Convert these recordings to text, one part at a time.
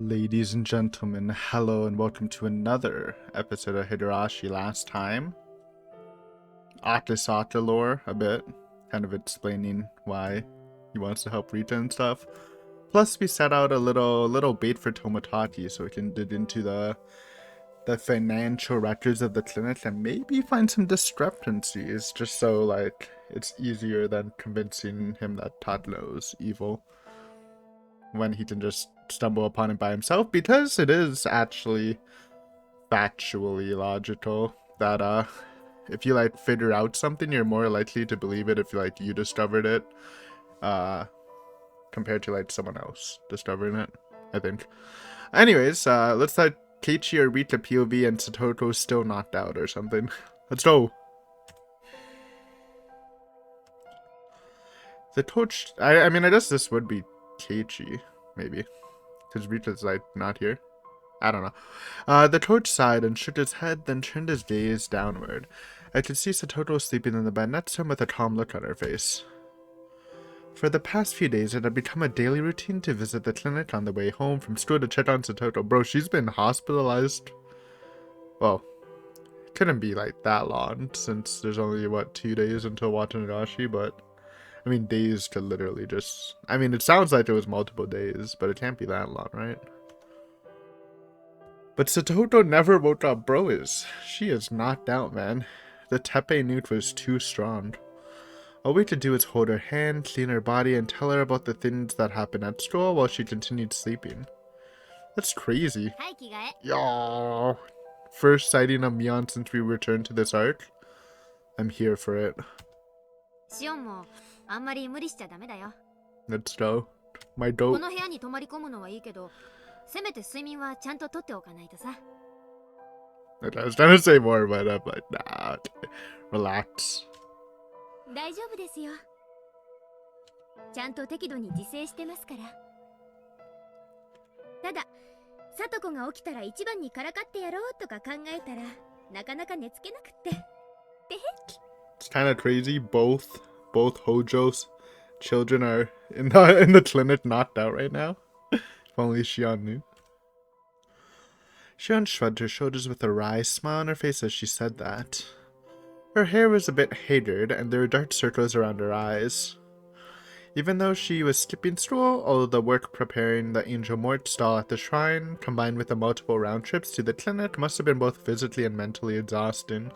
Ladies and gentlemen, hello and welcome to another episode of Higurashi. Last time, Atasaka lore a bit, kind of explaining why he wants to help Rita and stuff. Plus, we set out a little bait for Tomotachi so we can dig into the financial records of the clinic and maybe find some discrepancies, just so like it's easier than convincing him that Tadano is evil when he can just stumble upon it by himself, because it is actually factually logical that if you like figure out something, you're more likely to believe it if you discovered it compared to like someone else discovering it, I think. Anyways, let's let Keiichi or Rita POV and Satoto's still knocked out or something. Let's go. The torch, I mean, I guess this would be Keiichi, maybe, because Rita's like not here. I don't know. The torch sighed and shook his head, then turned his gaze downward. I could see Satoto sleeping in the bed next to him with a calm look on her face. For the past few days, it had become a daily routine to visit the clinic on the way home from school to check on Satoto. Bro, she's been hospitalized. Well, couldn't be like that long, since there's only, what, 2 days until Watanagashi, but I mean, days could literally just... I mean, it sounds like it was multiple days, but it can't be that long, right? But Satoto never woke up, bro. She is knocked out, man. The tepe newt was too strong. All we could do was hold her hand, clean her body, and tell her about the things that happened at school while she continued sleeping. That's crazy. Yo, first sighting of Mion since we returned to this arc. I'm here for it. Let's go. My dope. I was trying to say more, but I'm like, nah, okay. Relax. It's kind of crazy. Both Hojo's children are in the clinic knocked out right now. If only Shion knew. Shion shrugged her shoulders with a wry smile on her face as she said that. Her hair was a bit haggard, and there were dark circles around her eyes. Even though she was skipping school, all of the work preparing the Angel Mort stall at the shrine, combined with the multiple round trips to the clinic, must have been both physically and mentally exhausting.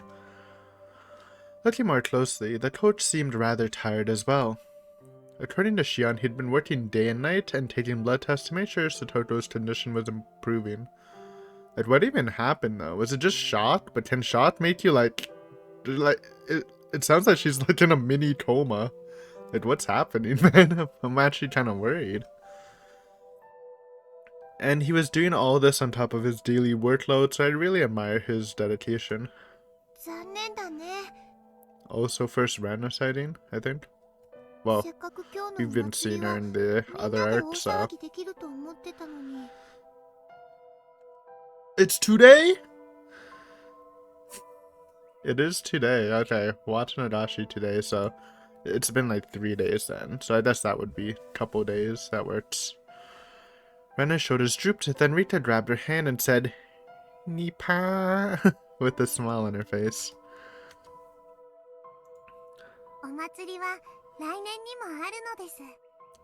Looking more closely, the coach seemed rather tired as well. According to Shion, he'd been working day and night and taking blood tests to make sure Satoto's condition was improving. Like, what even happened, though? Was it just shock? But can shock make you, like it sounds like she's, like, in a mini coma. Like, what's happening, man? I'm actually kind of worried. And he was doing all this on top of his daily workload, so I really admire his dedication. Also, first Rana sighting, I think. Well, we've been seeing her in the other arc, so... It's today? It is today. Okay, Watanagashi today, so it's been like 3 days then. So I guess that would be a couple days. That works. Rena's shoulders drooped, then Rita grabbed her hand and said, Nipa, with a smile on her face.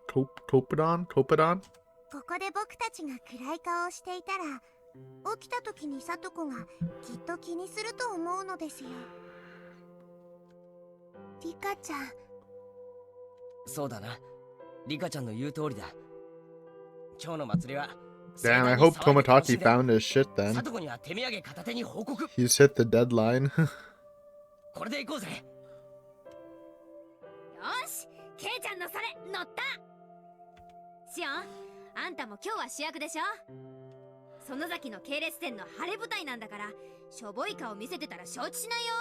Kopadon? 起きた時にさとこがきっと気にすると思うのですよ。リカちゃん。そうだな。リカちゃんの言う通りだ。今日の祭りは Damn, I hope Tomotachi found his shit then. He's hit the deadline. これで行こうぜ。よし、ケイちゃんのそれ乗った。シオン、あんたも今日は主役でしょ。園崎の系列店の晴れ舞台なんだから、しょぼい顔見せてたら承知しないよ。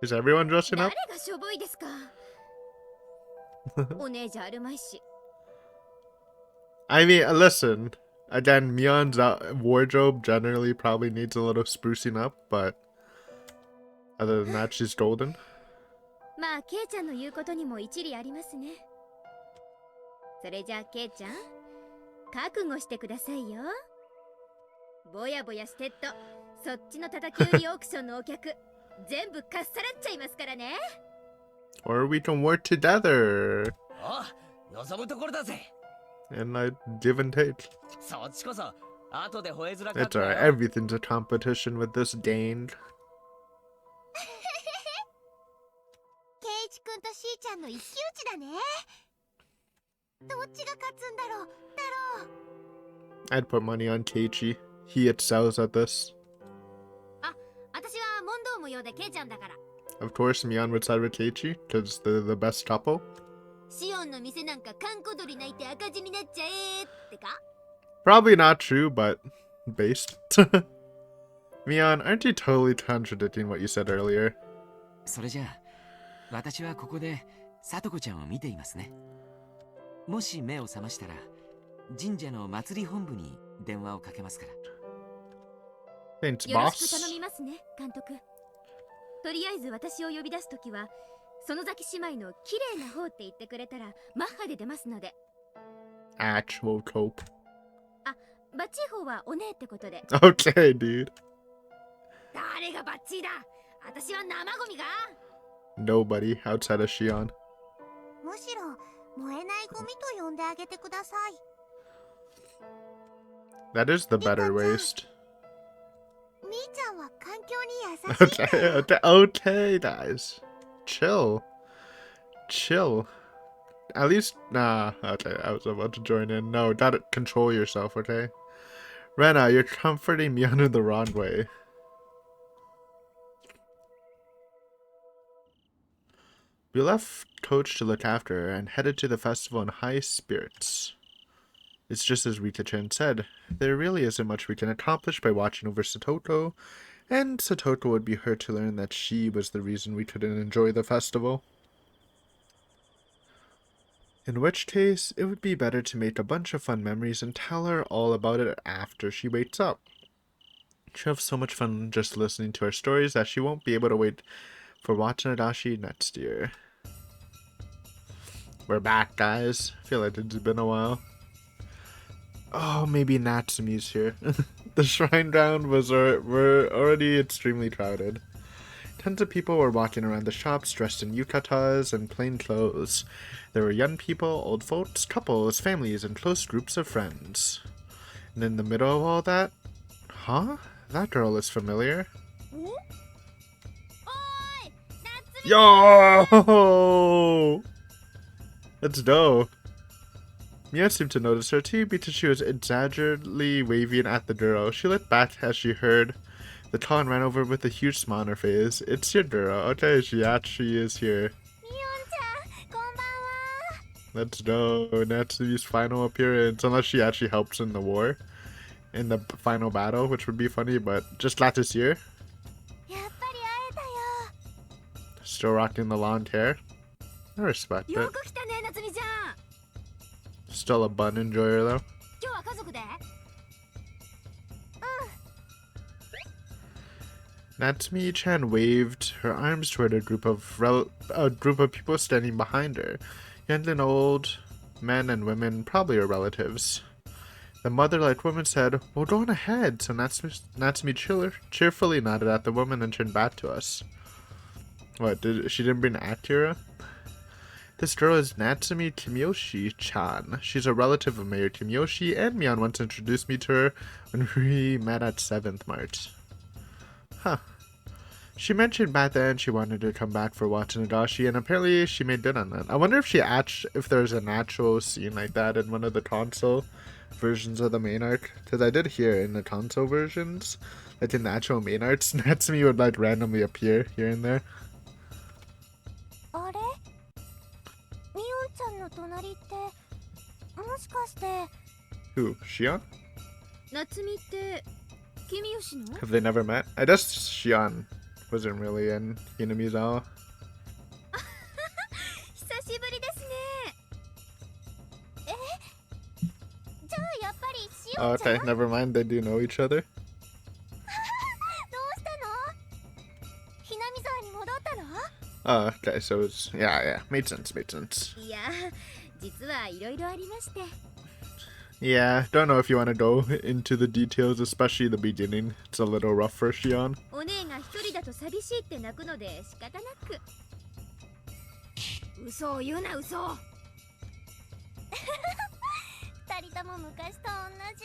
Is everyone dressing up? 誰がしょぼいですか。お姉じゃあるまいし。I mean, listen. Again, Mion's wardrobe generally probably needs a little sprucing up, but other than that, she's golden. まあ、ケイちゃんの言うことにも一理ありますね。それじゃあケイちゃん。覚悟してくださいよ。ぼやぼやしてっとそっちの叩き売りオークションのお客全部かっさらっちゃいますからね。 Or we can work together. お、望むところだぜ。 And I give and take. そっちこそ後で吠えづらかっ It's た alright. よ。 Everything's a competition with this Dane. ケイイチくんとしーちゃんの一騎打ちだね。どっちが勝つんだろう。 I'd put money on Keiichi. He excels at this. 私は問答無用でケイちゃんだから。 Of course, Mion would side with Keiichi, because they're the best couple. シオンの店なんか閑古鳥泣いて赤字になっちゃえってか。 Probably not true, but based. Mion, aren't you totally contradicting what you said earlier? それじゃあ私はここでさとこちゃんを見ていますね。もし目を覚ましたら神社の祭り本部に電話をかけますから。 Thanks, よろしく boss. 頼みますね、監督。とりあえず私を呼び出すときは園崎姉妹の綺麗な方って言ってくれたらマッハで出ますので。 Actual cope. バッチー方はお姉ってことで。 Okay, dude. 誰がバッチーだ。私は生ゴミが。 Nobody outside of Shion. むしろ燃えないゴミと呼んであげてください。 That is the better waste. みーちゃんは環境に優しいんだよ。 Okay, guys. Chill. Chill. At least, nah. Okay, I was about to join in. No, gotta control yourself, okay? Rena, you're comforting Mion in the wrong way. We left Coach to look after her and headed to the festival in high spirits. It's just as Rika-chan said, there really isn't much we can accomplish by watching over Satoko, and Satoko would be hurt to learn that she was the reason we couldn't enjoy the festival. In which case, it would be better to make a bunch of fun memories and tell her all about it after she wakes up. She'll have so much fun just listening to our stories that she won't be able to wait for Watanagashi next year. We're back, guys. I feel like it's been a while. Oh, maybe Natsumi's here. The shrine ground were already extremely crowded. Tons of people were walking around the shops dressed in yukatas and plain clothes. There were young people, old folks, couples, families, and close groups of friends. And in the middle of all that... Huh? That girl is familiar. Yo! That's dope. Mia seemed to notice her too because she was exaggeratedly waving at the girl. She looked back as she heard the call and ran over with a huge smile on her face. It's your girl. Okay, she actually is here. That's dope. Natsumi's final appearance. Unless she actually helps in the war. In the final battle, which would be funny, but just glad to see her. Still rocking the long hair. I respect it. Still a bun enjoyer though. Natsumi-chan waved her arms toward a group of people standing behind her. Young and old, men and women, probably her relatives. The mother-like woman said, "Well, go on ahead." So Natsumi cheerfully nodded at the woman and turned back to us. What, she didn't bring Akira? This girl is Natsumi Kimiyoshi-chan. She's a relative of Mayor Kimiyoshi, and Mion once introduced me to her when we met at 7th March. Huh. She mentioned back then she wanted to come back for Watanagashi, and apparently she made good on that. I wonder if there's an actual scene like that in one of the console versions of the main arc, because I did hear in the console versions, like in the actual main arcs, Natsumi would like randomly appear here and there. Who? Shion? Have they never met? I guess Shion wasn't really in Hinamizawa. Oh, okay, never mind, they do know each other. Oh, okay, so it's, yeah, made sense. Yeah, don't know if you want to go into the details, especially the beginning. It's a little rough for Shion. お姉が一人だと寂しいって泣くので仕方なく。嘘を言うな嘘。二人とも昔と同じ。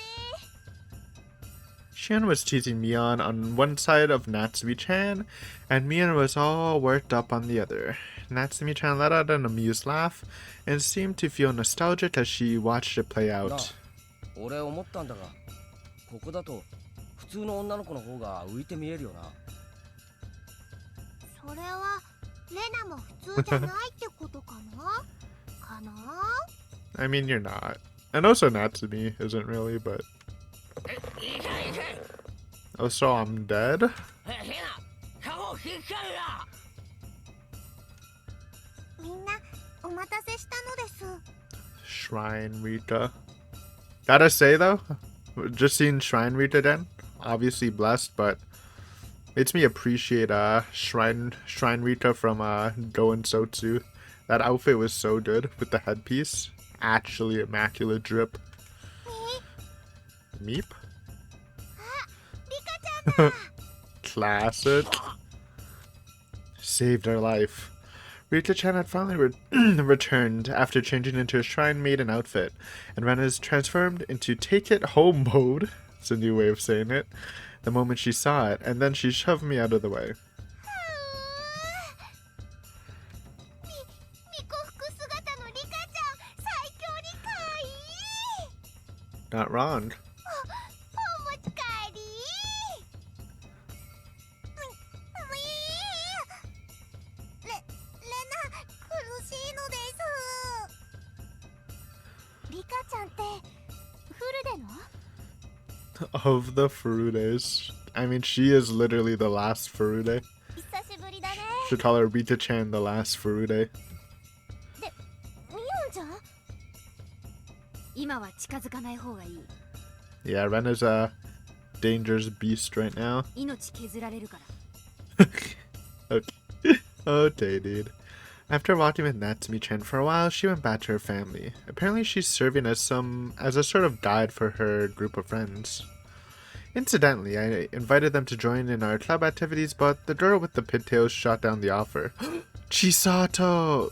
Shion was teasing Mion on one side of Natsumi-chan, and Mion was all worked up on the other. Natsumi-chan let out an amused laugh and seemed to feel nostalgic as she watched it play なあ out. 俺思ったんだがここだと普通の女の子の方が浮いて見えるよなそれはレナも普通じゃないってことかなかな I mean, you're not. And also Natsumi isn't really, but... いかんいかん Oh, so I'm dead? ヘナ顔引っかかみんなお待たせしたのです。 Shrine Rita. Gotta say though, just seeing Shrine Rita again, obviously blessed, but makes me appreciate Shrine Rita from Go and Sotsu. That outfit was so good with the headpiece. Actually immaculate drip. Meep? Classic. Saved our life. Rita-chan had finally returned after changing into a Shrine Maiden outfit, and Ren is transformed into Take It Home mode. It's a new way of saying it. The moment she saw it, and then she shoved me out of the way. Not wrong. Of the Furudes. I mean, she is literally the last Furude. Should call her Rita-chan the last Furude. 今は近づかない方がいい。 Yeah, Ren is a dangerous beast right now. 命削られるから。 Okay, dude. After walking with Natsumi-chan for a while, she went back to her family. Apparently, she's serving as a sort of guide for her group of friends. Incidentally, I invited them to join in our club activities, but the girl with the pigtails shot down the offer. Chisato!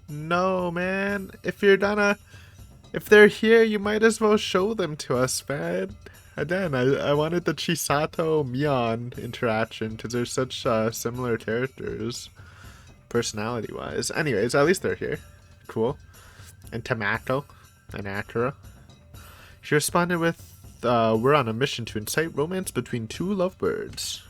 No, man. If they're here, you might as well show them to us, man. Again, I wanted the Chisato-Mion interaction because they're such similar characters, personality-wise. Anyways, at least they're here. Cool. And Tamato and Akira. She responded with, we're on a mission to incite romance between two lovebirds.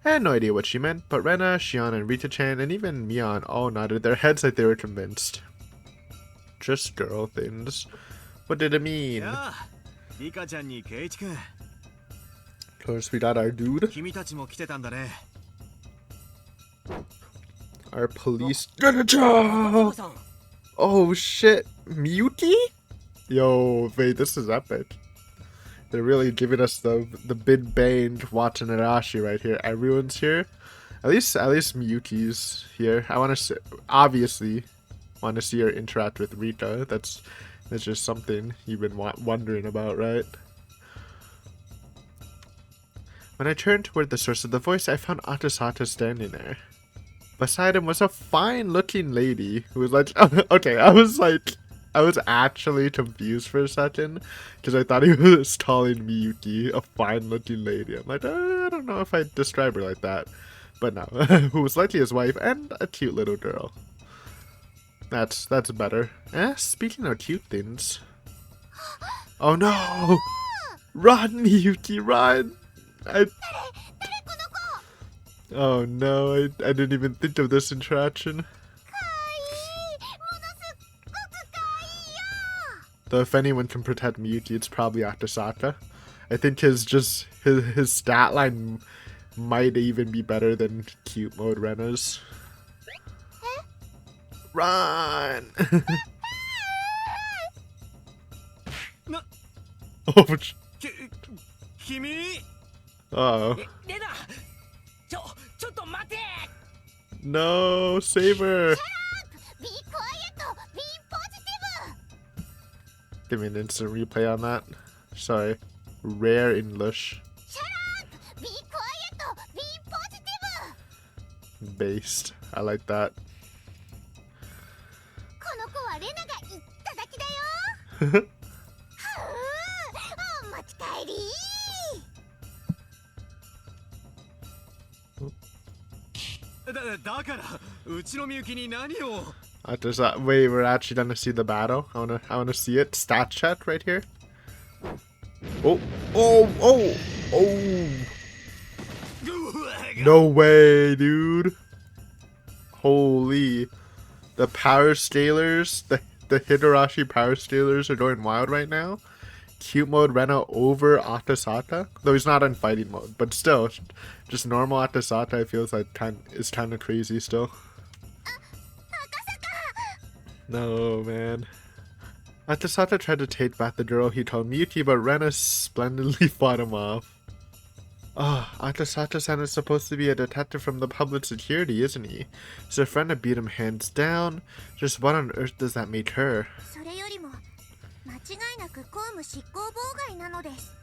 I had no idea what she meant, but Rena, Shion, and Rita-chan, and even Mion all nodded their heads like they were convinced. Just girl things. What did it mean? Of course, we got our dude. Our police. Oh shit, Miyuki? Yo, wait, this is epic. They're really giving us the big banged Watanagashi right here. Everyone's here. At least Miyuki's here. I want to obviously want to see her interact with Rita. That's just something you've been wondering about, right? When I turned toward the source of the voice, I found Atasata standing there. Beside him was a fine-looking lady who was like, okay, I was actually confused for a second because I thought he was calling Miyuki a fine-looking lady. I'm like, I don't know if I'd describe her like that, but no, who was likely his wife and a cute little girl. That's better. Speaking of cute things. Oh no! Run, Miyuki, run! Oh no, I didn't even think of this interaction. Though if anyone can protect Miyuki, it's probably Akasaka. I think his stat line might even be better than cute mode Rena's. Run! Oh, uh-oh. No, save her! Give me an instant replay on that. Sorry. Rare English. Shut up! Be quiet! Be positive! Based. I like that. この子はレナが言っただけだよ。お持ち帰り。だからうちのみゆきに何を。Does that wait? We're actually gonna see the battle. I wanna see it. Stat check right here. Oh, oh, oh, oh! No way, dude! Holy, the power scalers, the Higurashi power scalers are going wild right now. Cute mode Rena over Atasata, though he's not in fighting mode, but still, just normal Atasata I feel like is kind of crazy still. No, man. Atasata tried to take back the girl he told Miyuki, but Rena splendidly fought him off. Oh, Atasata-san is supposed to be a detective from the public security, isn't he? So if Rena beat him hands down, just what on earth does that make her? それよりも間違いなく公務執行妨害なのです。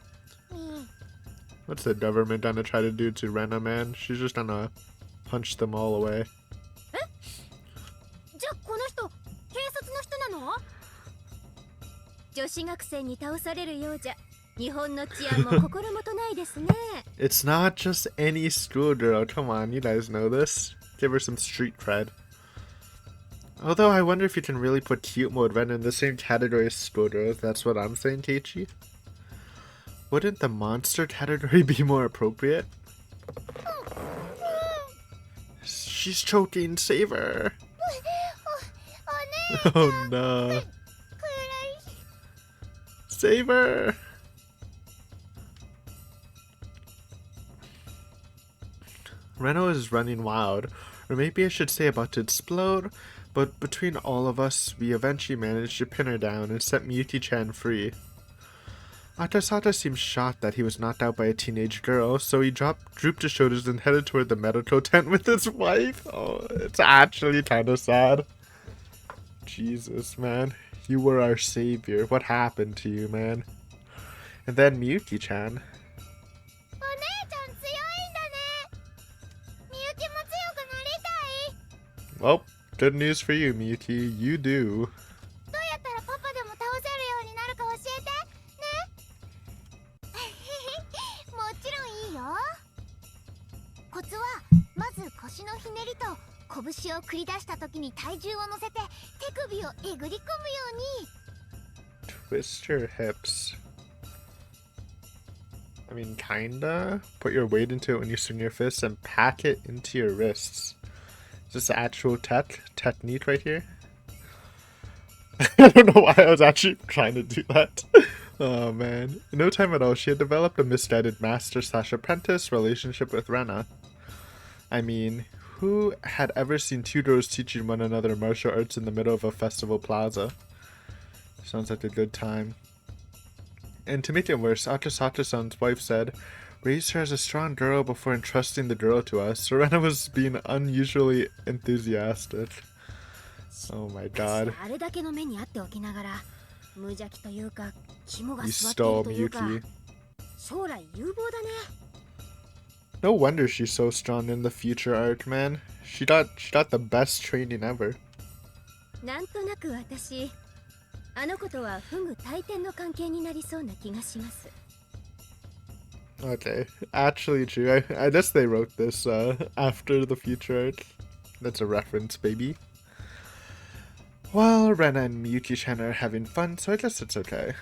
What's the government gonna try to do to Rena, man? She's just gonna punch them all away. じゃあこの人警察の人なの？女子学生に倒されるようじゃ日本の治安も心もとないですね。It's not just any schoolgirl. Come on, you guys know this. Give her some street cred. Although I wonder if you can really put cute mode Ren in the same category as schoolgirls. That's what I'm saying, Teichi. Wouldn't the monster category be more appropriate? She's choking. Save her. Oh no. Save her. Reno is running wild, or maybe I should say about to explode, but between all of us, we eventually managed to pin her down and set Miyuki-chan free. Atasata seemed shocked that he was knocked out by a teenage girl, so he drooped his shoulders and headed toward the medical tent with his wife. Oh, it's actually kind of sad. Jesus, man. You were our savior. What happened to you, man? And then Miyuki-chan. Well, good news for you, Miyuki. You do. どうやったらパパでも倒せるようになるか教えてね。もちろんいいよ。コツはまず腰のひねりと拳を繰り出した時に体重を乗せて手首をえぐり込むように。Twist your hips. I mean, kinda. Put your weight into it when you swing your fists and pack it into your wrists. Is this the actual technique right here? I don't know why I was actually trying to do that. Oh man. In no time at all, she had developed a misguided master/apprentice relationship with Rena. I mean, who had ever seen two girls teaching one another martial arts in the middle of a festival plaza? Sounds like a good time. And to make it worse, Atasata-san's wife said, "Raise her as a strong girl before entrusting the girl to us." So Rena was being unusually enthusiastic. Oh my god. あれだけの目にあっておきながら無邪気というか肝が You 据わってい stole るというか Miyuki. 将来有望だね。 No wonder she's so strong in the future arc, man. She got the best training ever. なんとなく私あの子とは不倶戴天の関係になりそうな気がします。 Okay, actually true. I guess they wrote this after the future arc. That's a reference, baby. Well, Rena and Miyuki-chan are having fun, so I guess it's okay.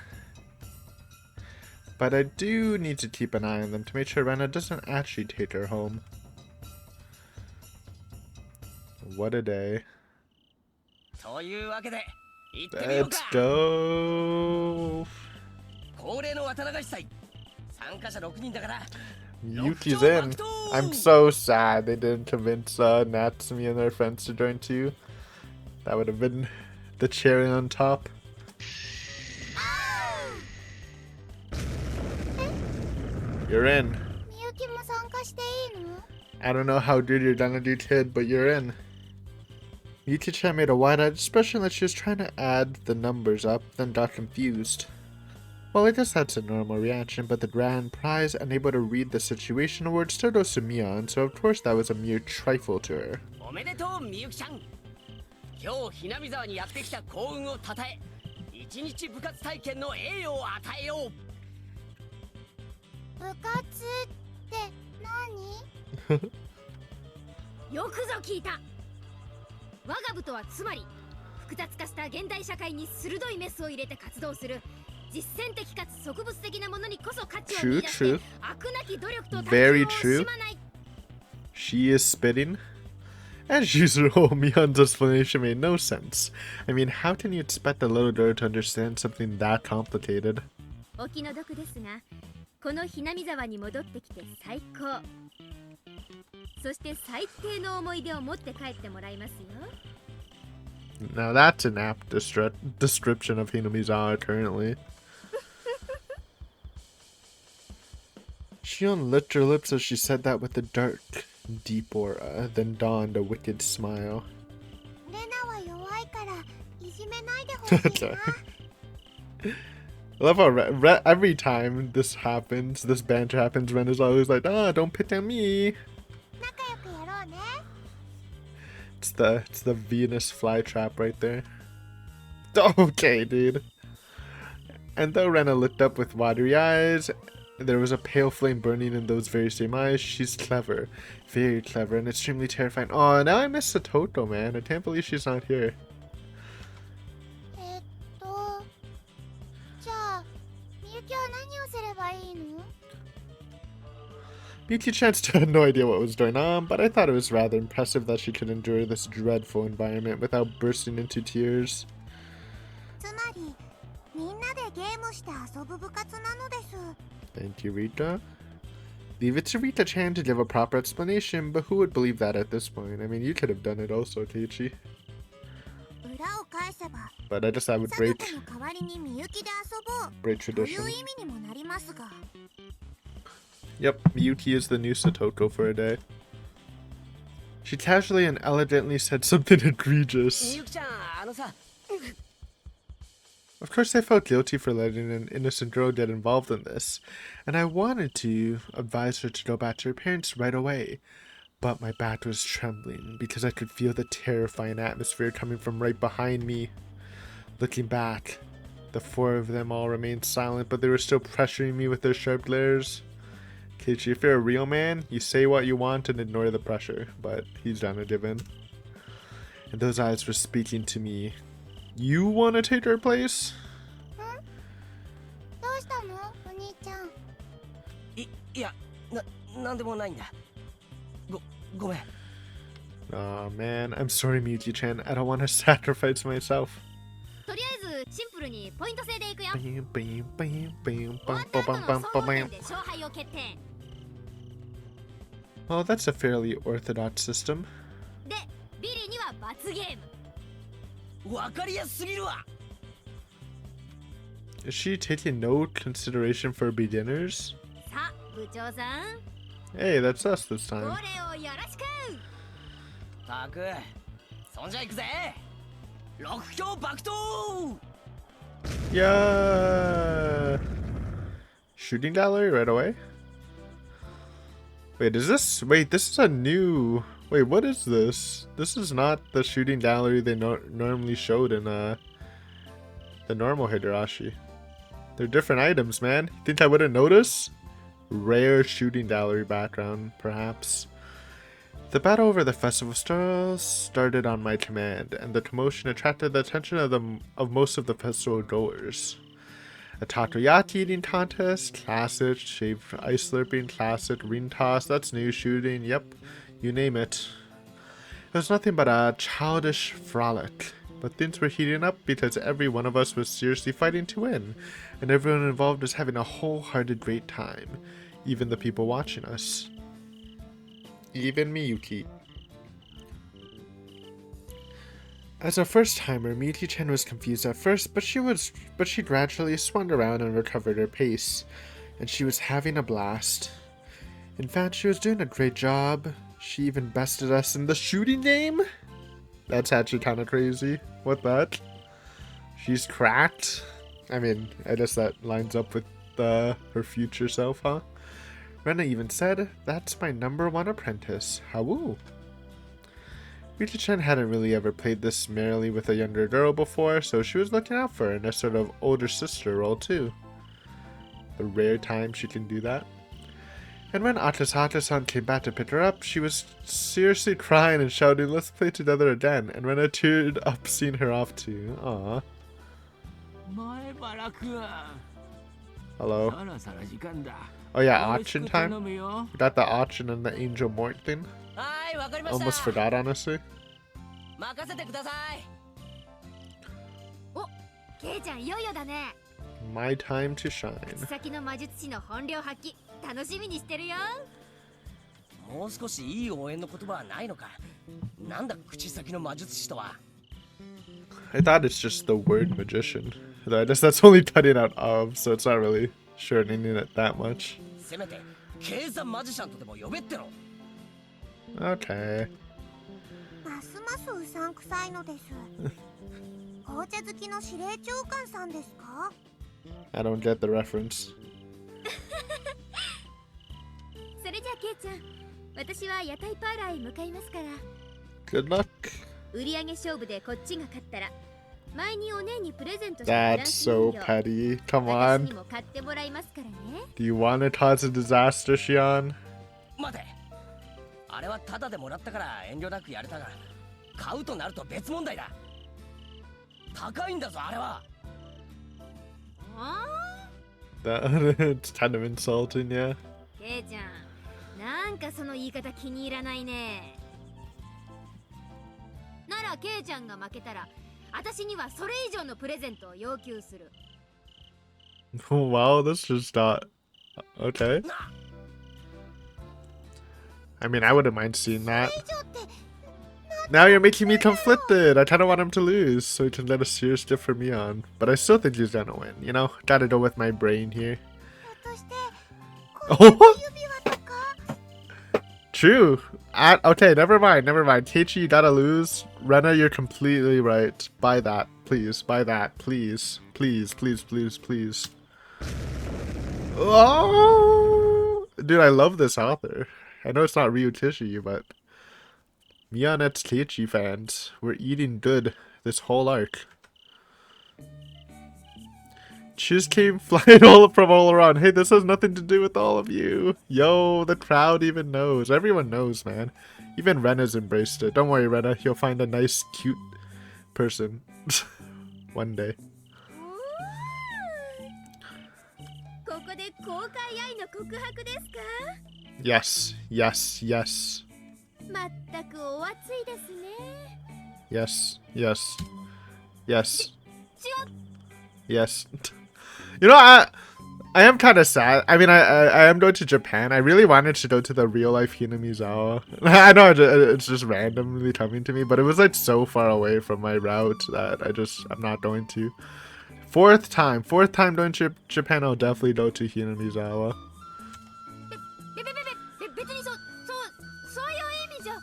But I do need to keep an eye on them to make sure Rena doesn't actually take her home. What a day. というわけで行ってみよう Let's か。 go. 恒例の渡流し祭。参加者6人だから。 Miyuki's in. I'm so sad they didn't convince Natsumi and their friends to join too. That would have been the cherry on top. You're in. みゆきも参加していいの？ I don't know how good you're gonna do, kid, but you're in. Miyuki-chan made a wide-eyed expression like she was trying to add the numbers up, then got confused. Well, I guess that's a normal reaction, but the grand prize, unable to read the situation, award still goes to Mion, so of course that was a mere trifle to her. おめでとうみゆきちゃん。今日ひなみ沢にやってきた幸運をたたえ、一日部活体験の栄誉を与えよう。部活って何？よくぞ聞いた。我が部とはつまり複雑化した現代社会に鋭いメスを入れて活動する実践的かつ植物的なものにこそ価値を見出して 悪なき努力と達成を惜しまない。 She is spitting. As usual, Mion's explanation made no sense. I mean, how can you expect a little girl to understand something that complicated? お気の毒ですが、このひなみ沢に戻ってきて最高。そして最低の思い出を持って帰ってもらいますよ。 Now that's an apt description of Hinamizawa currently. Shion licked her lips as she said that with a dark, deep aura, then donned a wicked smile. レナは弱いからいじめないでほしいな。 I love how every time this happens, this banter happens, Ren is always like, ah, don't pick on me. 仲良くやろうね。 It's the Venus flytrap right there. Okay, dude. And though Rena looked up with watery eyes, there was a pale flame burning in those very same eyes. She's clever, very clever, and extremely terrifying. Oh, now I miss Satoto, man. I can't believe she's not here. じゃあ、みゆきは何をすればいいの？ Miyuki-chan still had no idea what was going on, but I thought it was rather impressive that she could endure this dreadful environment without bursting into tears. つまり、みんなでゲームして遊ぶ部活なのです。 Thank you, Rita. Leave it to Rita-chan to give a proper explanation, but who would believe that at this point? I mean, you could have done it also, Keiichi. 裏を返せば、 But I just I would サ break トコの代わりにみゆきで遊ぼう break とい tradition. う意味にもなりますが。 Yep, Miyuki is the new Satoko for a day. She casually and elegantly said something み egregious. ゆきちゃん、あのさ。 Of course, I felt guilty for letting an innocent girl get involved in this, and I wanted to advise her to go back to her parents right away. But my back was trembling because I could feel the terrifying atmosphere coming from right behind me. Looking back, the four of them all remained silent, but they were still pressuring me with their sharp glares. Keiichi, if you're a real man, you say what you want and ignore the pressure, but he's done a given. And those eyes were speaking to me. You want to take her place? どうしたの、お兄ちゃん。いや、なんでもないんだ。ごめん。 Aw, man, I'm sorry, Miyuki-chan. I don't want to sacrifice myself. とりあえずシンプルにポイント制でいくよ。 Bam, bam, bam, bam, 終わ bam, った後 bam, の bam, 総 bam, 合点 bam. で勝敗を決定。 Well, that's a fairly orthodox system. で、ビリーには罰ゲーム。わかりやすすぎるわ。 Is she taking no consideration for beginners? さあ、部長さん、 Hey, that's us this これ time. をよろしく。たく、そんじゃ行くぜ。六強爆投。 Yeah. Shooting gallery right away? Wait, this is a new... Wait, what is this? This is not the shooting gallery they normally showed in the normal Higurashi. They're different items, man. You think I wouldn't notice? Rare shooting gallery background, perhaps. The battle over the festival stalls started on my command, and the commotion attracted the attention of most of the festival goers. A takoyaki eating contest, classic, shaved ice slurping, classic, ring toss, that's new, shooting, yep, you name it. It was nothing but a childish frolic, but things were heating up because every one of us was seriously fighting to win, and everyone involved was having a wholehearted great time, even the people watching us. Even Miyuki. As a first-timer, Miyuki-chan was confused at first, but she gradually swung around and recovered her pace, and she was having a blast. In fact, she was doing a great job. She even bested us in the shooting game. That's actually kind of crazy. What that? She's cracked. I mean, I guess that lines up with her future self, huh? Rena even said, "That's my #1 apprentice. Hawoo." Rita-chan hadn't really ever played this merrily with a younger girl before, so she was looking out for her in a sort of older sister role too. The rare time she can do that. And when Atasata-san came back to pick her up, she was seriously crying and shouting, "Let's play together again." And Rena teared up seeing her off too. Aww. Hello. Oh yeah, auction time? We got the auction and the Angel Mort thing. はい、わかりました。 Almost forgot, honestly. 任せてください。お、ケイちゃんいよいよだね。 My time to shine. 口先の魔術師の本領発揮、楽しみにしてるよ。もう少しいい応援の言葉はないのか。なんだ口先の魔術師とは。I thought it's just the word magician. I guess that's only cutting out of, so it's not really shortening it that much. せめて計算マジシャンとでも呼べっての。 Okay. ますますうさんくさいのです。紅茶好きの司令長官さんですか？ I don't get the reference. それじゃあケイちゃん、私は屋台パーラーへ向かいますから。 Good luck. 売り上げ勝負でこっちが勝ったら、前にお姉にプレゼントしたフラン That's ス so 人形、 petty. Come 私に on. も買ってもらいますからね。 Do you want to cause a disaster, Shion? 待て。あれはタダでもらったから遠慮なくやれたが、買うとなると別問題だ。高いんだぞあれは。It's kind of insulting, yeah. ケイちゃん、なんかその言い方気に入らないね。ならケイちゃんが負けたら、私にはそれ以上のプレゼントを要求する。Wow, this just not... Okay. I mean, I wouldn't mind seeing that. Now you're making me conflicted. I kind of want him to lose so he can get a serious gift for me on. But I still think he's gonna win, you know? Gotta go with my brain here. ひょっとして Oh, 指輪とか？ true. Okay, never mind. Keiichi, you gotta lose. Rena, you're completely right. Buy that, please. Buy that, please. Please. Oh! Dude, I love this author. I know it's not Ryutishi, but... Mionet's Keiichi fans, we're eating good this whole arc. Cheers came flying from all around. Hey, this has nothing to do with all of you. Yo, the crowd even knows. Everyone knows, man. Even Rena's embraced it. Don't worry, Rena. You'll find a nice, cute person. One day. ここで公開愛の告白ですか？ Yes. まったくお熱いですね。 Yes. 違う。 Yes. You know, I am kind of sad. I mean, I am going to Japan. I really wanted to go to the real life Hinamizawa. I know it's just randomly coming to me, but it was like so far away from my route that I'm not going to. Fourth time going to Japan, I'll definitely go to Hinamizawa. 別にそういう意味じゃ。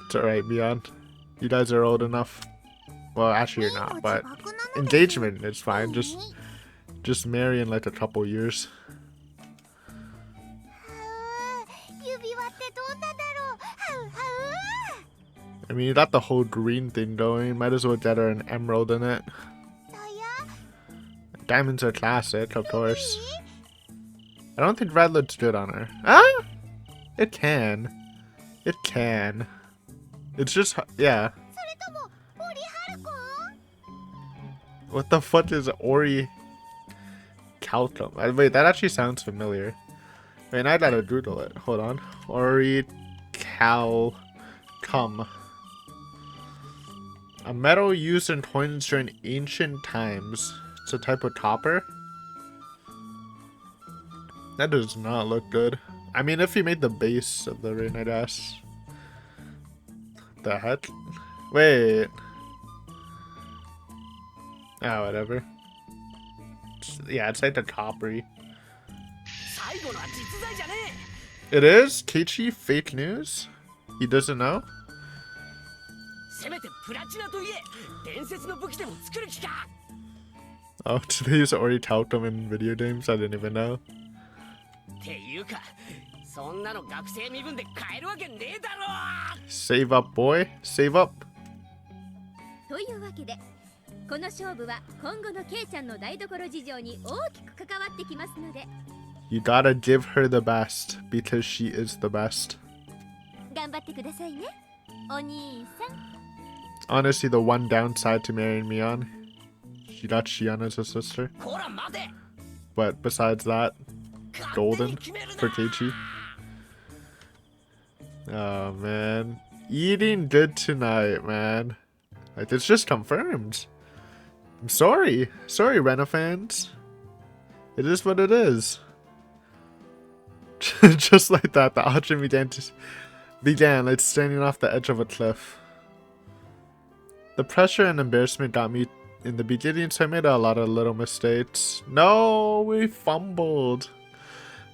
It's alright, Mion. You guys are old enough. Well, actually you're not, but engagement is fine. Just marry in like a couple years. 指輪ってどんなだろう？はうはう。 I mean, you got the whole green thing going. Might as well get her an emerald in it. だや？ Diamonds are classic, of course. I don't think red looks good on her. Ah! It can. It's just, yeah. それとも森春子？ What the fuck is Ori Calcum? Wait, that actually sounds familiar. Wait, I gotta Google it. Hold on. Ori Calcum. A metal used in coins during ancient times. It's a type of copper. That does not look good. I mean, if you made the base of the ring, I guess. The heck? Wait. Oh, whatever. Yeah, it's like the coppery. 最後のは実在じゃね It is? Keiichi? Fake news? He doesn't know? え。せめてプラチナといえ伝説の武器でも作る気か。 Oh, do they use Oritauten in video games? I didn't even know. っていうかそんなの学生身分で買えるわけねえだろ。 Save up, boy. Save up. というわけでこの勝負は今後のケイちゃんの台所事情に大きく関わってきますので You gotta give her the best because she is the best. 頑張ってくださいねお兄さん。 Honestly, the one downside to marrying Mion, she got Shion as a sister. こら待て。 But besides that, golden for Keiichi. Oh man, eating good tonight, man. Like it's just confirmed. I'm sorry, Rena fans. It is what it is. Just like that, the auction began like standing off the edge of a cliff. The pressure and embarrassment got me in the beginning, so I made a lot of little mistakes. No, we fumbled.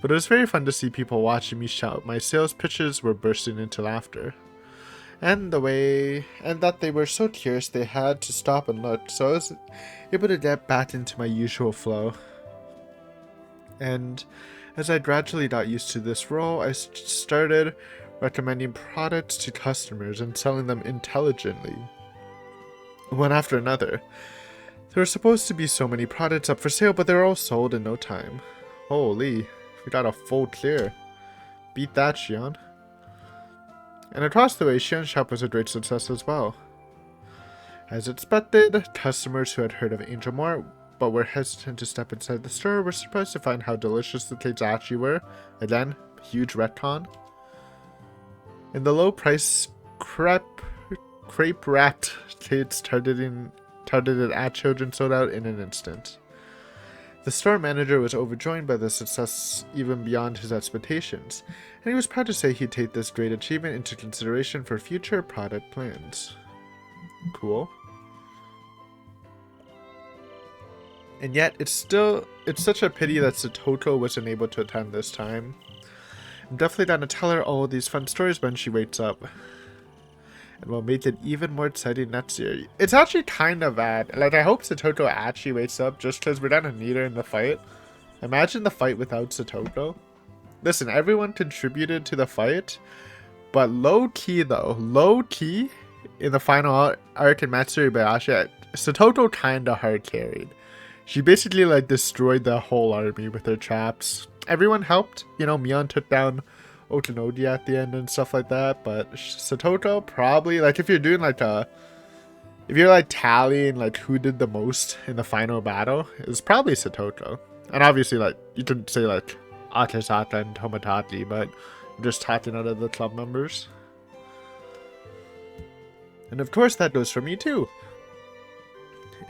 But it was very fun to see people watching me shout. My sales pitches were bursting into laughter. And that they were so curious they had to stop and look, so I was able to get back into my usual flow. And as I gradually got used to this role, I started recommending products to customers and selling them intelligently, one after another. There were supposed to be so many products up for sale, but they were all sold in no time. Holy, we got a full clear. Beat that, Shion. And across the way, Shion's shop was a great success as well. As expected, customers who had heard of Angel Mart but were hesitant to step inside the store were surprised to find how delicious the cakes actually were. Again, huge retcon. In the low price crepe wrapped cakes targeted at children sold out in an instant. The store manager was overjoyed by the success even beyond his expectations, and he was proud to say he'd take this great achievement into consideration for future product plans. Cool. And yet, it's such a pity that Satoko wasn't able to attend this time. I'm definitely gonna tell her all of these fun stories when she wakes up. And we'll make it even more exciting next year. It's actually kind of bad. Like, I hope Satoko actually wakes up just because we're gonna need her in the fight. Imagine the fight without Satoko. Listen, everyone contributed to the fight, but low-key though, low-key, in the final arc in Matsuri Bayashi, Satoko kinda hard carried. She basically like destroyed the whole army with her traps. Everyone helped, you know, Mion took down Otonogi at the end and stuff like that, but Satoko probably, like, if you're doing like if you're like tallying like who did the most in the final battle, it's probably Satoko. And obviously, like, you could say like Akasaka and Tomodachi, but I'm just talking out of the club members. And of course that goes for me too.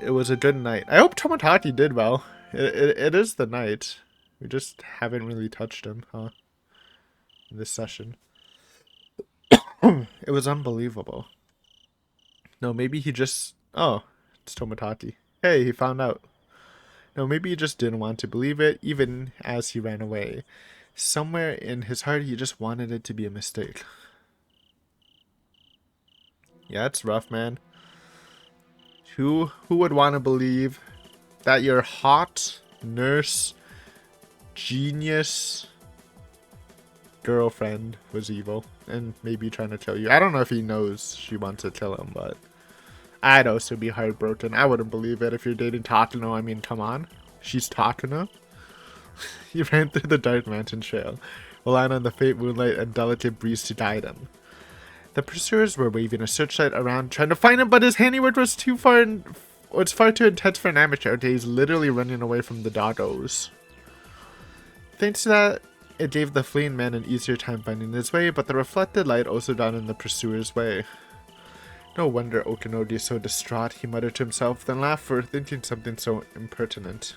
It was a good night. I hope Tomodachi did well. It is the night. We just haven't really touched him, huh? In this session. It was unbelievable. No, maybe he just... Oh, it's Tomodachi. Hey, he found out. No, maybe he just didn't want to believe it, even as he ran away. Somewhere in his heart, he just wanted it to be a mistake. Yeah, it's rough, man. Who would want to believe that your hot nurse genius girlfriend was evil and maybe trying to kill you? I don't know if he knows she wants to kill him, but I'd also be heartbroken. I wouldn't believe it if you're dating Takano. I mean, come on. She's Takano. He ran through the dark mountain trail, relying on the faint moonlight and delicate breeze to guide him. The pursuers were waving a searchlight around trying to find him, but his handiwork was far too intense for an amateur. Okay, he's literally running away from the doggos. Thanks to that, it gave the fleeing man an easier time finding his way, but the reflected light also got in the pursuer's way. No wonder Okinogi is so distraught, he muttered to himself, then laughed for thinking something so impertinent.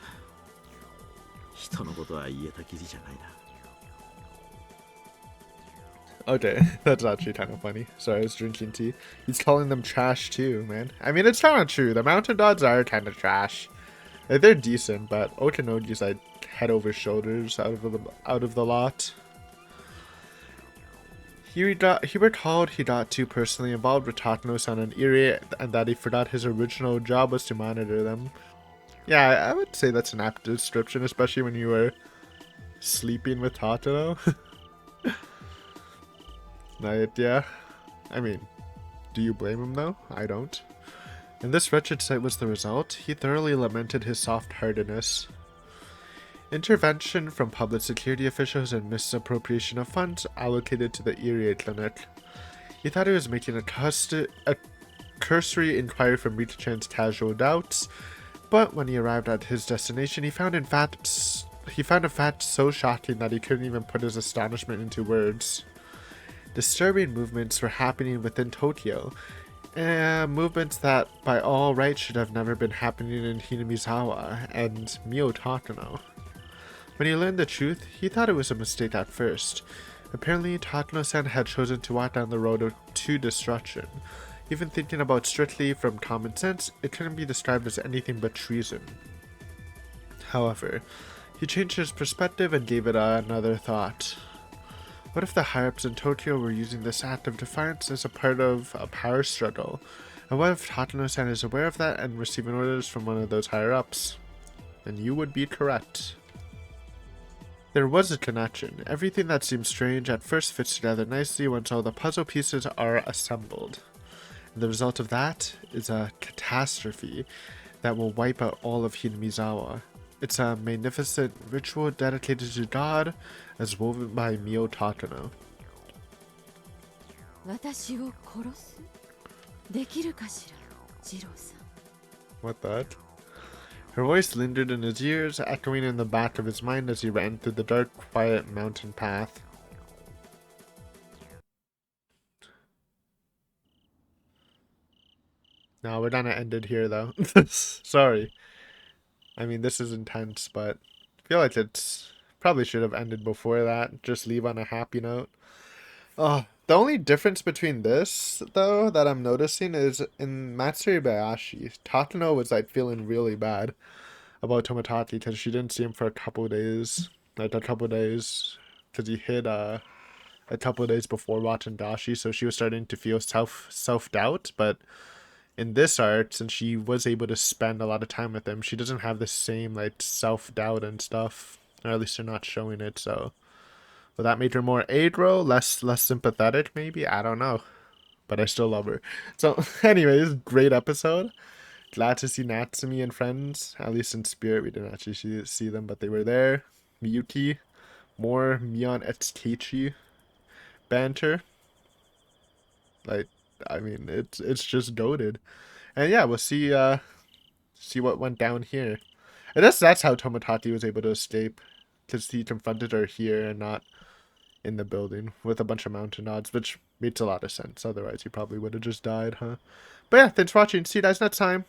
Okay, that's actually kind of funny. Sorry, I was drinking tea. He's calling them trash too, man. I mean, it's kind of true. The mountain dogs are kind of trash. Like, they're decent, but Okinogi's like head over shoulders out of the lot. He recalled he got too personally involved with Tatano-san and Iri, and that he forgot his original job was to monitor them. Yeah, I would say that's an apt description, especially when you were sleeping with Tatano. Yeah. I mean, do you blame him though? I don't. And this wretched sight was the result. He thoroughly lamented his soft-heartedness. Intervention from public security officials and misappropriation of funds allocated to the Erie clinic. He thought he was making a cursory inquiry from Rita-chan's casual doubts, but when he arrived at his destination, he found a fact so shocking that he couldn't even put his astonishment into words. Disturbing movements were happening within Tokyo, movements that by all rights should have never been happening in Hinamizawa and Miotsukushi-hen. When he learned the truth, he thought it was a mistake at first. Apparently, Tatano-san had chosen to walk down the road to destruction. Even thinking about strictly from common sense, it couldn't be described as anything but treason. However, he changed his perspective and gave it another thought. What if the higher-ups in Tokyo were using this act of defiance as a part of a power struggle? And what if Tatano-san is aware of that and receiving orders from one of those higher-ups? And you would be correct. There was a connection. Everything that seemed strange at first fits together nicely once all the puzzle pieces are assembled. And the result of that is a catastrophe that will wipe out all of Hinamizawa. It's a magnificent ritual dedicated to God, as woven by Miotsukushi-hen. 私を殺すできるかしら、ジローさん。 What that? Her voice lingered in his ears, echoing in the back of his mind as he ran through the dark, quiet mountain path. No, we're gonna end it here, though. Sorry. I mean, this is intense, but I feel like it's probably should have ended before that. Just leave on a happy note. The only difference between this, though, that I'm noticing is in Matsuri Bayashi, Tatano was like feeling really bad about Tomodachi because she didn't see him for a couple days. Because he hid a couple days before Watanagashi, so she was starting to feel self-doubt, but in this art, since she was able to spend a lot of time with him, she doesn't have the same like self-doubt and stuff, or at least they're not showing it. So, will that make her more aggro, less sympathetic? Maybe, I don't know, but I still love her. So, anyways, great episode. Glad to see Natsumi and friends, at least in spirit. We didn't actually see them, but they were there. Miyuki, more Mion Etsukichi banter. Like, I mean, it's just goated. And yeah, we'll see what went down here. I guess that's how Tomodachi was able to escape, because he confronted her here and not in the building with a bunch of mountain odds, which makes a lot of sense. Otherwise, he probably would have just died, huh? But yeah, thanks for watching. See you guys next time.